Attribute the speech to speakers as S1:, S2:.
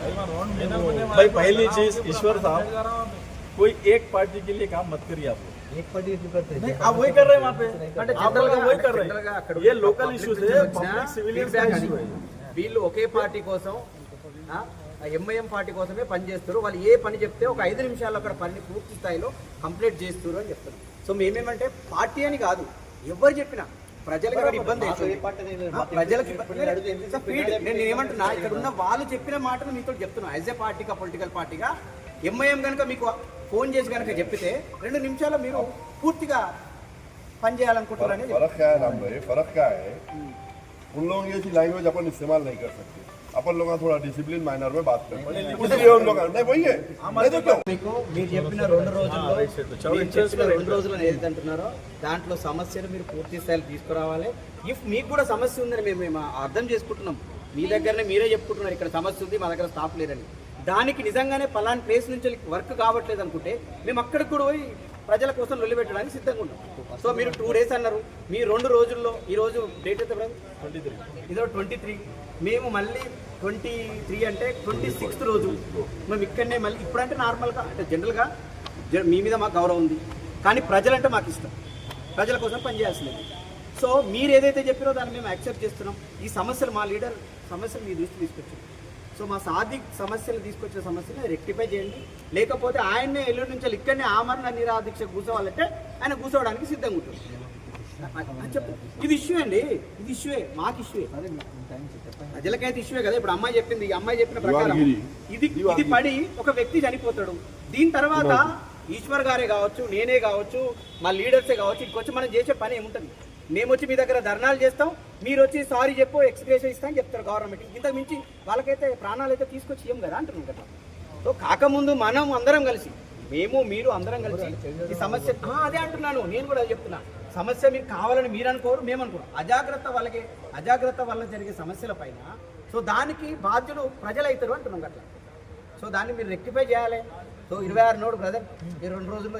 S1: भाई पहली चीज ईश्वर साहब, कोई एक पार्टी के लिए काम मत करिए आप लोग।
S2: एक पार्टी क्यों करते हैं?
S1: आप वही कर रहे हैं वहाँ पे, आप लोग वही कर रहे हैं। ये लोकल इश्यूज है, पब्लिक सिविलियंस का इश्यू है।
S3: వీళ్ళు ఒకే పార్టీ కోసం ఎంఐఎం పార్టీ కోసమే పని చేస్తారు. వాళ్ళు ఏ పని చెప్తే ఒక 5 నిమిషాల్లో అక్కడ పని పూర్తి స్థాయిలో కంప్లీట్ చేస్తారు అని చెప్తారు. సో మేమేమంటే పార్టీ అని కాదు, ఎవరు చెప్పినా ప్రజలకు ఇక్కడ ఇబ్బంది ప్రజలకు నేను ఏమంటున్నా, ఇక్కడ ఉన్న వాళ్ళు చెప్పిన మాటలు మీతో చెప్తున్నా. యాజ్ ఏ పార్టీగా పొలిటికల్ పార్టీగా ఎంఐఎం కనుక మీకు ఫోన్ చేసి కనుక చెప్పితే 2 నిమిషాల్లో మీరు పూర్తిగా పని చేయాలనుకుంటారని
S4: फर्क क्या है उन लोगों की लैंग्वेज अपन इस्तेमाल नहीं कर सकते. अपन लोग थोड़ा डिसिप्लिन माइनर में बात करते हैं, इसलिए उन लोग नहीं वही है.
S3: మీకు మీరు చెప్పిన 2 రోజుల్లో మీరు చెప్పిన 2 రోజులు ఏదైతే అంటున్నారో దాంట్లో సమస్యను మీరు పూర్తి స్థాయిలో తీసుకురావాలి. ఇఫ్ మీకు కూడా సమస్య ఉందని మేము అర్థం చేసుకుంటున్నాం. మీ దగ్గరనే మీరే చెప్పుకుంటున్నారు ఇక్కడ సమస్య ఉంది, మా దగ్గర స్టాఫ్ లేదని. దానికి నిజంగానే పలానా ప్లేస్ నుంచి వర్క్ కావట్లేదు అనుకుంటే మేము అక్కడికి కూడా పోయి ప్రజల కోసం లొల్లి పెట్టడానికి సిద్ధంగా ఉంటాం. సో మీరు 2 డేస్ అన్నారు, మీ 2 రోజుల్లో ఈరోజు డేట్ అయితే 23, ఇదో 23, మేము మళ్ళీ 23 అంటే 26th రోజు మేము ఇక్కడనే మళ్ళీ. ఇప్పుడంటే నార్మల్గా అంటే జనరల్గా మీ మీద మాకు గౌరవం ఉంది, కానీ ప్రజలంటే మాకు ఇష్టం, ప్రజల కోసం పనిచేయాల్సింది. సో మీరు ఏదైతే చెప్పారో దాన్ని మేము యాక్సెప్ట్ చేస్తున్నాం. ఈ సమస్యలు మా లీడర్ సమస్యలు మీ దృష్టి తీసుకొచ్చారు. సో మా సాదిక్ సమస్యలు తీసుకొచ్చిన సమస్యలు రెక్టిఫై చేయండి, లేకపోతే ఆయన్నే ఎల్లుండి నుంచి ఇక్కడనే ఆమరణ నిరాదీక్ష కూర్చోవాలంటే ఆయన కూర్చోవడానికి సిద్ధంగా ఉంటుంది. చెప్పు, ఇది ఇష్యూ అండి, ఇది ఇష్యూయే, మాకు ఇష్యూయే, ప్రజలకైతే ఇష్యూయే కదా. ఇప్పుడు అమ్మాయి చెప్పింది, ఈ అమ్మాయి చెప్పిన ప్రకారం ఇది పడి ఒక వ్యక్తి చనిపోతాడు. దీని తర్వాత ఈశ్వర్ గారే కావచ్చు, నేనే కావచ్చు, మా లీడర్సే కావచ్చు, ఇక్కడికి వచ్చి మనం చేసే పని ఏముంటుంది? మేము వచ్చి మీ దగ్గర ధర్నాలు చేస్తాం, మీరు వచ్చి సారీ చెప్పు ఎక్స్ప్రెషన్ ఇస్తామని చెప్తారు గవర్నమెంట్. ఇంతకు మించి వాళ్ళకైతే ప్రాణాలు అయితే తీసుకొచ్చి ఇవ్వం కదా అంటున్నాం కదా. సో కాకముందు మనం అందరం కలిసి, మేము మీరు అందరం కలిసి ఈ సమస్య అదే అంటున్నాను, నేను కూడా చెప్తున్నా. సమస్య మీకు కావాలని మీరు అనుకోరు, మేము అనుకోరు. అజాగ్రత్త వల్ల జరిగే సమస్యల పైన సో దానికి బాధ్యులు ప్రజలు అవుతారు అంటున్నాం అట్లా. సో దాన్ని మీరు రెక్టిఫై చేయాలి. సో 26 బ్రదర్, ఈ 2 రోజుల్లో